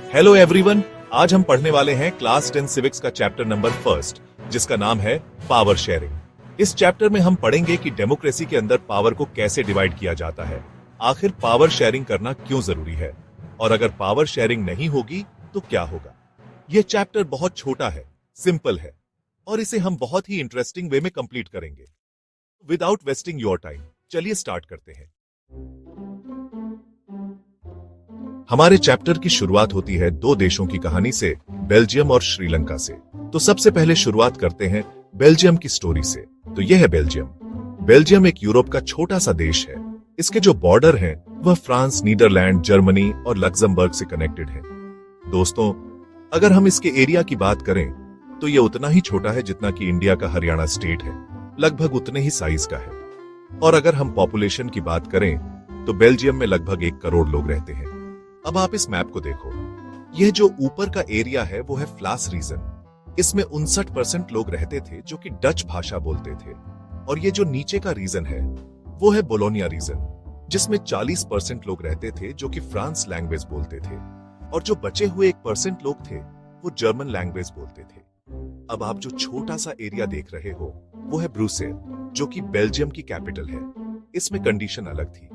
Hello everyone, आज हम पढ़ने वाले हैं क्लास 10 सिविक्स का चैप्टर नंबर फर्स्ट, जिसका नाम है पावर शेयरिंग। इस चैप्टर में हम पढ़ेंगे कि डेमोक्रेसी के अंदर पावर को कैसे डिवाइड किया जाता है, आखिर पावर शेयरिंग करना क्यों जरूरी है, और अगर पावर शेयरिंग नहीं होगी तो क्या होगा। यह चैप्टर बहुत छोटा है, सिंपल है, और इसे हम बहुत ही इंटरेस्टिंग वे में कंप्लीट करेंगे। विदाउट वेस्टिंग योर टाइम, चलिए स्टार्ट करते हैं। हमारे चैप्टर की शुरुआत होती है दो देशों की कहानी से, बेल्जियम और श्रीलंका से। तो सबसे पहले शुरुआत करते हैं बेल्जियम की स्टोरी से। तो यह है बेल्जियम। बेल्जियम एक यूरोप का छोटा सा देश है। इसके जो बॉर्डर हैं वह फ्रांस, नीदरलैंड, जर्मनी और लग्जमबर्ग से कनेक्टेड है। दोस्तों, अगर हम इसके एरिया की बात करें तो यह उतना ही छोटा है जितना कि इंडिया का हरियाणा स्टेट है, लगभग उतने ही साइज का है। और अगर हम पॉपुलेशन की बात करें तो बेल्जियम में लगभग 1 करोड़ लोग रहते हैं। अब आप इस मैप को देखो, यह जो ऊपर का एरिया है वो है फ्लास रीजन। इसमें 59% लोग रहते थे जो कि डच भाषा बोलते थे। और ये जो नीचे का रीजन है वो है बोलोनिया रीजन, जिसमें 40% लोग रहते थे जो कि फ्रांस लैंग्वेज बोलते थे। और जो बचे हुए 1% लोग थे वो जर्मन लैंग्वेज बोलते थे। अब आप जो छोटा सा एरिया देख रहे हो वो है ब्रुसेल, जो कि बेल्जियम की कैपिटल है। इसमें कंडीशन अलग थी।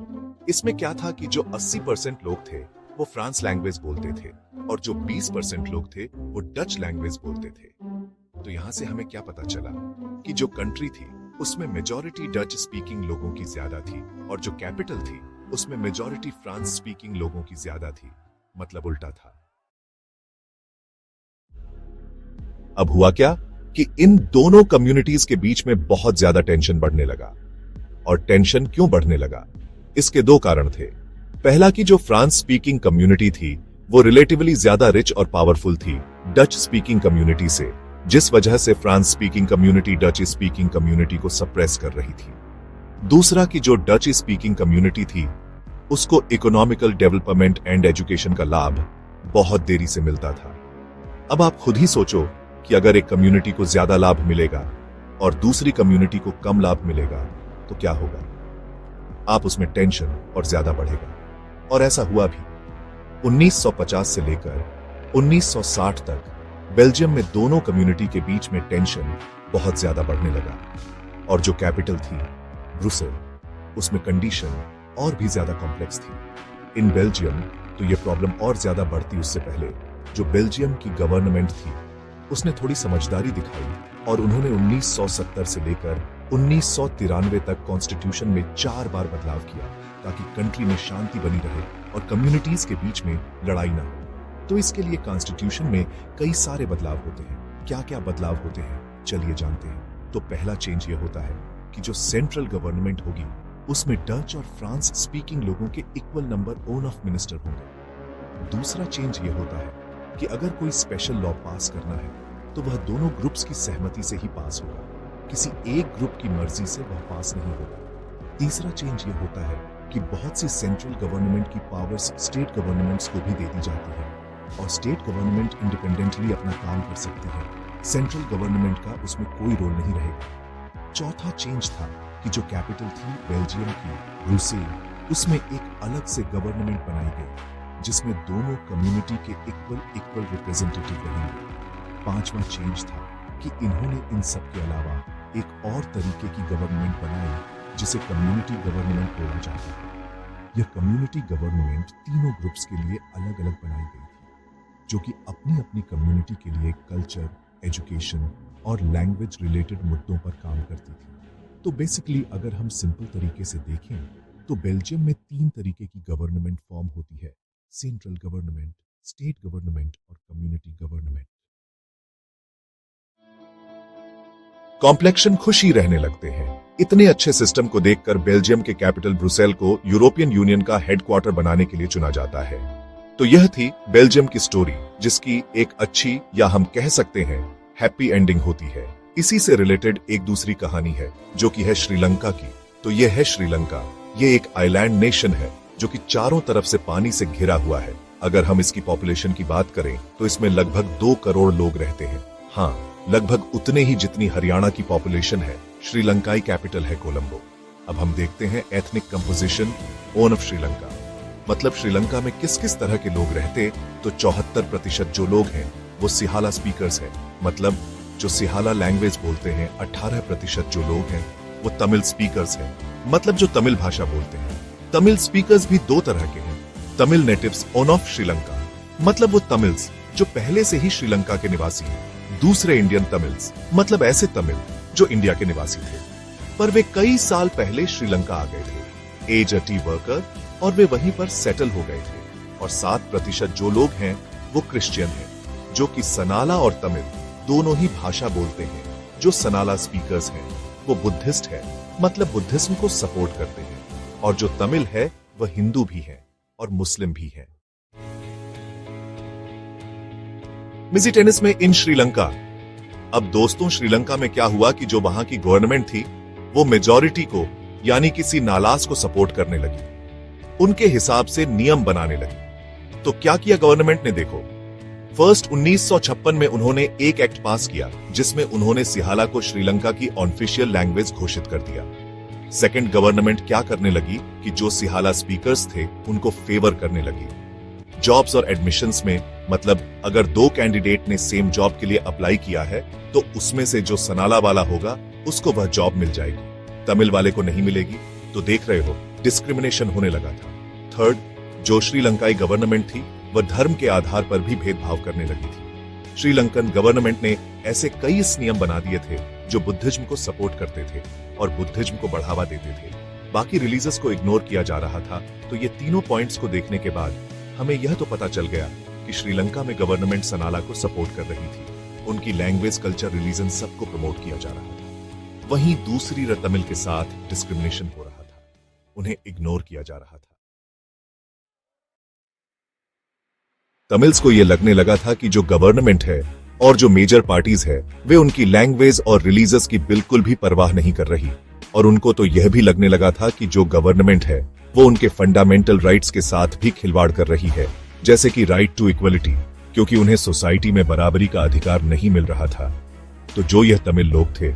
इसमें क्या था कि जो 80% लोग थे वो फ्रांस लैंग्वेज बोलते थे और जो 20% लोग थे वो डच लैंग्वेज बोलते थे। तो यहां से हमें क्या पता चला कि जो कंट्री थी उसमें मेजॉरिटी डच स्पीकिंग लोगों की ज्यादा थी और जो कैपिटल थी उसमें मेजॉरिटी फ्रांस स्पीकिंग लोगों की ज्यादा थी, मतलब उल्टा था। अब हुआ क्या कि इन दोनों कम्युनिटीज के बीच में बहुत ज्यादा टेंशन बढ़ने लगा। और टेंशन क्यों बढ़ने लगा, इसके 2 कारण थे। पहला कि जो फ्रांस स्पीकिंग कम्युनिटी थी वो रिलेटिवली ज्यादा रिच और पावरफुल थी डच स्पीकिंग कम्युनिटी से, जिस वजह से France speaking community Dutch speaking community को सप्रेस कर रही थी। दूसरा कि जो डच स्पीकिंग कम्युनिटी थी उसको इकोनॉमिकल डेवलपमेंट एंड एजुकेशन का लाभ बहुत देरी से मिलता था। अब आप खुद ही सोचो कि अगर एक कम्युनिटी को ज्यादा लाभ मिलेगा और दूसरी कम्युनिटी को कम लाभ मिलेगा तो क्या होगा। आप उसमें टेंशन और ज्यादा बढ़ेगा। और ऐसा हुआ भी। 1950 से लेकर 1960 तक बेल्जियम में दोनों कम्युनिटी के बीच में टेंशन बहुत ज्यादा बढ़ने लगा। और जो कैपिटल थी ब्रुसेल, उसमें कंडीशन और भी ज्यादा कॉम्प्लेक्स थी। इन बेल्जियम तो यह प्रॉब्लम और ज्यादा बढ़ती उससे पहले जो बेल्जियम की गवर्नमेंट थी उसने थोड़ी समझदारी दिखाई और उन्होंने 1970 से लेकर 1993 तक कॉन्स्टिट्यूशन में 4 बार बदलाव किया ताकि कंट्री में शांति बनी रहे और कम्युनिटीज के बीच में लड़ाई ना हो। तो इसके लिए कॉन्स्टिट्यूशन में कई सारे बदलाव होते हैं। क्या क्या बदलाव होते हैं, चलिए जानते हैं। तो पहला चेंज ये होता है कि जो सेंट्रल गवर्नमेंट होगी उसमें डच और फ्रांस स्पीकिंग लोगों के equal number own of minister होंगे। दूसरा चेंज ये होता है कि अगर कोई स्पेशल लॉ पास करना है तो वह दोनों ग्रुप्स की सहमति से ही पास होगा, किसी एक ग्रुप की मर्जी से वह पास नहीं होगा। तीसरा चेंज ये होता है कि बहुत सी सेंट्रल गवर्नमेंट की पावर्स स्टेट गवर्नमेंट्स को भी दे दी जाती है और स्टेट गवर्नमेंट इंडिपेंडेंटली अपना काम कर सकती है। सेंट्रल गवर्नमेंट का उसमें कोई रोल नहीं रहेगा। चौथा चेंज था कि जो कैपिटल थी बेल्जियम की ब्रुसेल, उसमें एक अलग से गवर्नमेंट बनाई गई जिसमें दोनों कम्युनिटी के इक्वल रिप्रेजेंटेटिव रहेंगे। पांचवा चेंज था कि इन्होंने इन सब के अलावा एक और तरीके की गवर्नमेंट बनाई जिसे कम्युनिटी गवर्नमेंट बोला जाता है। यह कम्युनिटी गवर्नमेंट तीनों ग्रुप्स के लिए अलग अलग बनाई गई थी, जो कि अपनी अपनी कम्युनिटी के लिए कल्चर, एजुकेशन और लैंग्वेज रिलेटेड मुद्दों पर काम करती थी। तो बेसिकली अगर हम सिंपल तरीके से देखें तो बेल्जियम में 3 तरीके की गवर्नमेंट फॉर्म होती है: सेंट्रल गवर्नमेंट, स्टेट गवर्नमेंट और कम्युनिटी गवर्नमेंट। कॉम्प्लेक्शन खुशी रहने लगते हैं। इतने अच्छे सिस्टम को देखकर बेल्जियम के कैपिटल ब्रुसेल को यूरोपियन यूनियन का हेडक्वार्टर बनाने के लिए चुना जाता है। तो यह थी बेल्जियम की स्टोरी, जिसकी एक अच्छी या हम कह सकते हैं हैप्पी एंडिंग होती है। इसी से रिलेटेड एक दूसरी कहानी है जो कि है श्रीलंका की। तो यह है श्रीलंका। ये एक आइलैंड नेशन है जो कि चारों तरफ से पानी से घिरा हुआ है। अगर हम इसकी पॉपुलेशन की बात करें तो इसमें लगभग 2 करोड़ लोग रहते हैं। हाँ, लगभग उतने ही जितनी हरियाणा की पॉपुलेशन है। श्रीलंकाई कैपिटल है कोलंबो। अब हम देखते हैं एथनिक कंपोजिशन ऑफ श्रीलंका। मतलब श्रीलंका में किस किस तरह के लोग रहते, तो 74% जो लोग हैं वो सिहाला स्पीकर्स हैं, मतलब जो सिहाला लैंग्वेज बोलते हैं। 18% जो लोग हैं वो तमिल स्पीकर्स हैं, मतलब जो तमिल भाषा बोलते हैं। तमिल स्पीकर्स भी दो तरह के हैं, Tamil natives on off Sri Lanka, मतलब वो तमिल्स जो पहले से ही श्रीलंका के निवासी हैं। दूसरे इंडियन तमिल्स, मतलब ऐसे तमिल जो इंडिया के निवासी थे पर वे कई साल पहले श्रीलंका आ गए थे, एज अ टी वर्कर, और वे वहीं पर सेटल हो गए थे। और 7% जो लोग हैं वो क्रिश्चियन हैं, जो कि सनाला और तमिल दोनों ही भाषा बोलते हैं। जो सनाला स्पीकर्स हैं वो बुद्धिस्ट है, मतलब बुद्धिज्म को सपोर्ट करते हैं। और जो तमिल है वह हिंदू भी है और मुस्लिम भी है। मिजी टेनिस में इन श्रीलंका। अब दोस्तों, श्रीलंका में क्या हुआ कि जो वहां की गवर्नमेंट थी वो मेजॉरिटी को, यानी किसी नालाज को सपोर्ट करने लगी, उनके हिसाब से नियम बनाने लगी। तो क्या किया गवर्नमेंट ने, देखो। फर्स्ट 1956 में उन्होंने एक एक्ट पास किया जिसमें उन्होंने सिहाला को श्रीलंका की ऑफिशियल लैंग्वेज घोषित कर दिया। सेकंड, गवर्नमेंट क्या करने लगी कि जो सिहाला स्पीकर्स थे उनको फेवर करने लगी। जॉब्स और एडमिशंस में, मतलब अगर दो कैंडिडेट ने सेम जॉब के लिए अप्लाई किया है तो उसमें से जो सनाला वाला होगा उसको वह जॉब मिल जाएगी, तमिल वाले को नहीं मिलेगी। तो देख रहे हो, डिस्क्रिमिनेशन होने लगा था। थर्ड, जो श्रीलंकाई गवर्नमेंट थी वह धर्म के आधार पर भी भेदभाव करने लगी थी। श्रीलंकन गवर्नमेंट ने ऐसे कई नियम बना दिए थे जो बुद्धिज्म को सपोर्ट करते थे और बुद्धिज्म को बढ़ावा देते थे। बाकी रिलीजियस को इग्नोर किया जा रहा था। तो ये तीनों पॉइंट्स को देखने के बाद हमें यह तो पता चल गया कि श्रीलंका में गवर्नमेंट सनाला को सपोर्ट कर रही थी। उनकी लैंग्वेज, कल्चर, रिलीजन सबको प्रमोट किया जा रहा था। वहीं दूसरी तमिल के साथ डिस्क्रिमिनेशन हो रहा था, उन्हें इग्नोर किया जा रहा था। तमिल्स को यह लगने लगा था कि जो गवर्नमेंट है और जो मेजर पार्टीज है वे उनकी लैंग्वेज और रिलीजियस की बिल्कुल भी परवाह नहीं कर रही। और उनको तो यह भी लगने लगा था कि जो गवर्नमेंट है वो उनके फंडामेंटल राइट्स के साथ भी खिलवाड़ कर रही है, जैसे कि राइट टू इक्वलिटी, क्योंकि उन्हें सोसाइटी में बराबरी का अधिकार नहीं मिल रहा था। तो जो यह तमिल लोग थे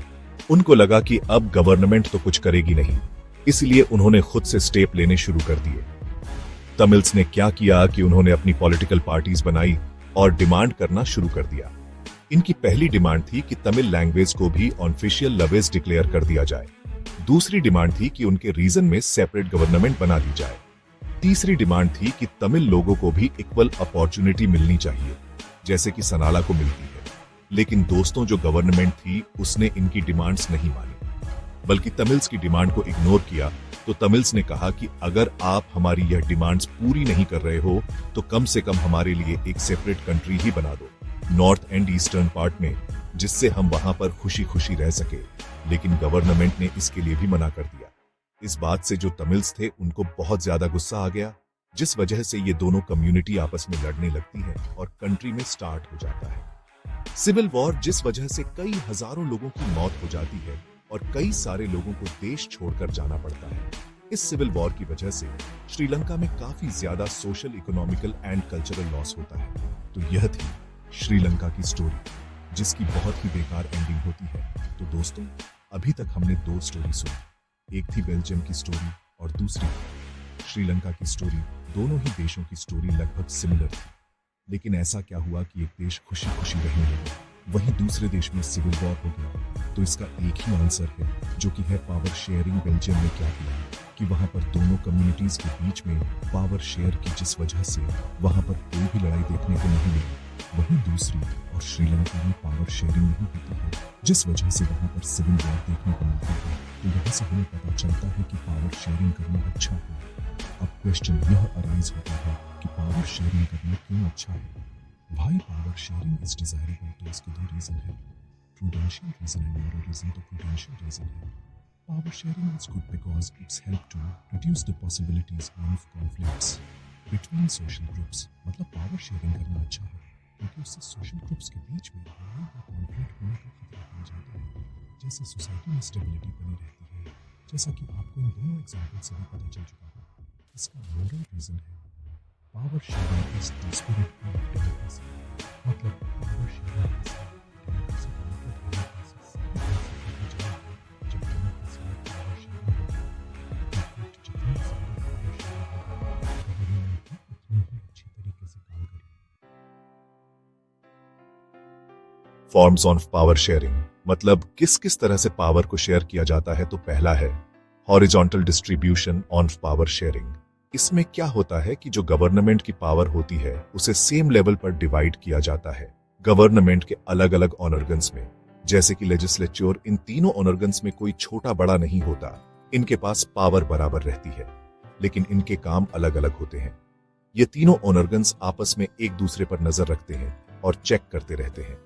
उनको लगा कि अब गवर्नमेंट तो कुछ करेगी नहीं, इसलिए उन्होंने खुद से स्टेप लेने शुरू कर दिए। तमिल्स ने क्या किया कि उन्होंने अपनी पॉलिटिकल पार्टीज बनाई और डिमांड करना शुरू कर दिया। इनकी पहली डिमांड थी कि तमिल लैंग्वेज को भी ऑफिशियल लैंग्वेज डिक्लेयर कर दिया जाए। दूसरी डिमांड थी कि उनके रीजन में सेपरेट गवर्नमेंट बना दी जाए। तीसरी डिमांड थी कि तमिल लोगों को भी इक्वल अपॉर्चुनिटी मिलनी चाहिए, जैसे कि सनाला को मिलती है। लेकिन दोस्तों, जो गवर्नमेंट थी उसने इनकी डिमांड्स नहीं मानी, बल्कि तमिल्स की डिमांड को इग्नोर किया। तो तमिल्स ने कहा कि अगर आप हमारी यह डिमांड्स पूरी नहीं कर रहे हो तो कम से कम हमारे लिए एक सेपरेट कंट्री ही बना दो, नॉर्थ एंड ईस्टर्न पार्ट में, जिससे हम वहां पर खुशी खुशी रह सके। लेकिन गवर्नमेंट ने इसके लिए भी मना कर दिया। इस बात से जो तमिल्स थे उनको बहुत ज्यादा गुस्सा आ गया, जिस वजह से ये दोनों कम्युनिटी आपस में लड़ने लगती है और कंट्री में स्टार्ट हो जाता है सिविल वॉर, जिस वजह से कई हजारों लोगों की मौत हो जाती है और कई सारे लोगों को देश छोड़कर जाना पड़ता है। इस सिविल वॉर की वजह से श्रीलंका में काफी ज्यादा social, economical and cultural loss होता है। तो यह थी श्रीलंका की स्टोरी, जिसकी बहुत ही बेकार एंडिंग होती है। तो दोस्तों, अभी तक हमने दो स्टोरी सुनी, एक थी बेल्जियम की स्टोरी और दूसरी श्रीलंका की स्टोरी। दोनों ही देशों की स्टोरी लगभग सिमिलर थी, लेकिन ऐसा क्या हुआ कि एक देश खुशी खुशी रहने लगा, वहीं दूसरे देश में सिविल वॉर हो गया। तो इसका एक ही आंसर है, जो कि है पावर शेयरिंग। बेल्जियम ने क्या किया कि वहां पर दोनों कम्युनिटीज के बीच में पावर शेयर की, जिस वजह से वहां पर कोई भी लड़ाई देखने को नहीं मिली। वहीं दूसरी और श्रीलंका में पावर शेयरिंग नहीं होती है, जिस वजह से वहां पर सिविल वॉर देखने को मिलता है। तो यहाँ से हमें पता चलता है कि पावर शेयरिंग करना अच्छा है। अब क्वेश्चन यह अराइज होता है कि पावर शेयरिंग करना क्यों अच्छा है। भाई, पावर शेयरिंग इज डिजायरेबल तो इसके दो रीजन है, prudential reason and moral reason. तो प्रूडेंशियल रीजन है, power sharing is good because it's help to reduce the possibilities of conflicts between social groups. मतलब पावर शेयरिंग करना अच्छा है क्योंकि उससे सोशल ग्रुप्स के बीच में लड़ाई या कॉन्फ्लिक्ट होने का खतरा बन जाता है, जैसे सोसाइटी में स्टेबिलिटी बनी रहती है, जैसा कि आपको इन दोनों एग्जाम्पल से भी पता चल चुका है। इसका मॉरल रीजन है, power sharing is the spirit of democracy. मतलब पावर शेयरिंग डेमोक्रेसी का मतलब डेमोक्रेसी सभी देशों की जाएगी जब डेमोक्रेसी में पावर शेयरिंग होगी। इनफैक्ट जितनी ज्यादा पावर शेयरिंग होगी, government forms of power sharing, मतलब किस किस तरह से पावर को शेयर किया जाता है। तो पहला है horizontal distribution of power sharing. इसमें क्या होता है कि जो गवर्नमेंट की पावर होती है उसे सेम लेवल पर डिवाइड किया जाता है गवर्नमेंट के अलग अलग ऑर्गन्स में, जैसे कि लेजिस्लेचर। इन तीनों ऑर्गन्स में कोई छोटा बड़ा नहीं होता, इनके पास पावर बराबर रहती है, लेकिन इनके काम अलग अलग होते हैं। ये तीनों ऑर्गन्स आपस में एक दूसरे पर नजर रखते हैं और चेक करते रहते हैं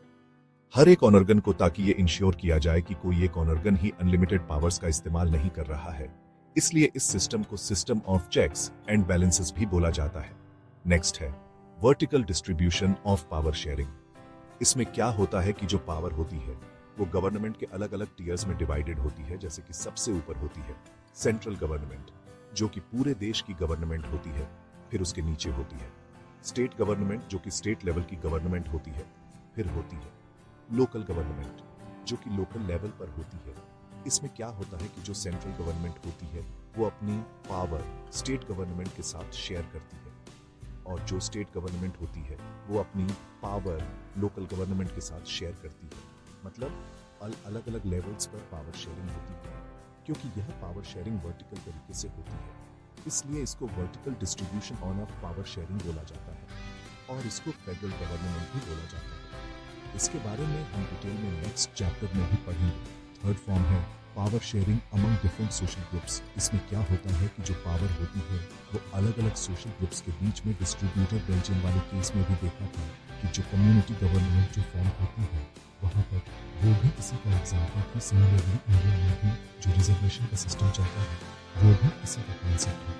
हर एक ऑर्गन को, ताकि ये इंश्योर किया जाए कि कोई एक ऑर्गन ही अनलिमिटेड पावर्स का इस्तेमाल नहीं कर रहा है। इसलिए इस सिस्टम को system of checks and balances भी बोला जाता है। नेक्स्ट है vertical distribution of power sharing. इसमें क्या होता है कि जो पावर होती है वो गवर्नमेंट के अलग अलग टीयर्स में डिवाइडेड होती है। जैसे कि सबसे ऊपर होती है सेंट्रल गवर्नमेंट, जो कि पूरे देश की गवर्नमेंट होती है। फिर उसके नीचे होती है स्टेट गवर्नमेंट, जो कि स्टेट लेवल की गवर्नमेंट होती है। फिर होती है लोकल गवर्नमेंट, जो कि लोकल लेवल पर होती है। इसमें क्या होता है कि जो सेंट्रल गवर्नमेंट होती है वो अपनी पावर स्टेट गवर्नमेंट के साथ शेयर करती है, और जो स्टेट गवर्नमेंट होती है वो अपनी पावर लोकल गवर्नमेंट के साथ शेयर करती है। मतलब अलग अलग लेवल्स पर पावर शेयरिंग होती है। क्योंकि यह पावर शेयरिंग वर्टिकल तरीके से होती है, इसलिए इसको vertical distribution of power sharing बोला जाता है, और इसको फेडरल गवर्नमेंट भी बोला जाता है। इसके बारे में हम डिटेल में नेक्स्ट चैप्टर में भी पढ़ेंगे। थर्ड फॉर्म है power sharing among different social groups. इसमें क्या होता है कि जो पावर होती है वो अलग अलग सोशल ग्रुप्स के बीच में डिस्ट्रीब्यूटेड। बेल्जियम वाले केस में भी देखा था कि जो कम्युनिटी गवर्नमेंट जो फॉर्म होती है वहाँ पर वो भी इसी का एग्जाम्पल की। सिमिलरली इंडिया में भी जो रिजर्वेशन का सिस्टम चलता है वो भी इसी का कॉन्सेप्ट है।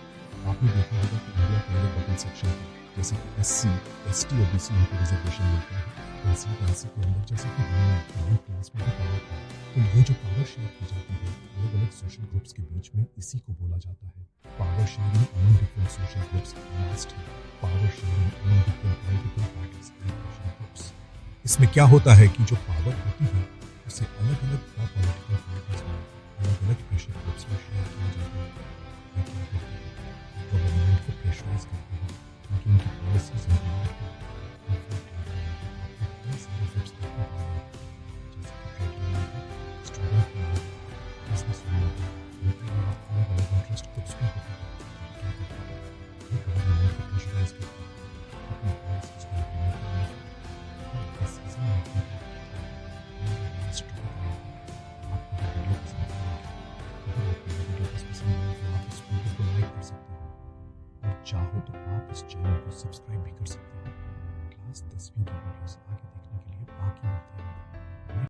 आपने देखा होगा कि इंडिया के अंदर बटन सेक्शन है, जैसे कि SC, ST और BC उनको रिजर्वेशन मिलता है। ऐसी के अंदर जैसे कि हमें क्लास में भी पढ़ा था। तो ये जो पावर शेयर की जाती है अलग अलग सोशल ग्रुप्स के बीच में, इसी को बोला जाता है power sharing among different social groups. Last है power sharing among different political parties and social groups. इसमें क्या होता है कि जो पावर होती है उसे अलग अलग पॉलिटिकल पार्टीज में अलग अलग प्रेशर ग्रुप्स में शेयर किया जाता है। गवर्नमेंट को प्रेशराइज करते हैं ताकि उनकी पॉलिसीज चाहो तो आप इस चैनल को सब्सक्राइब भी कर सकते हैं। क्लास 10वीं की वीडियोस आगे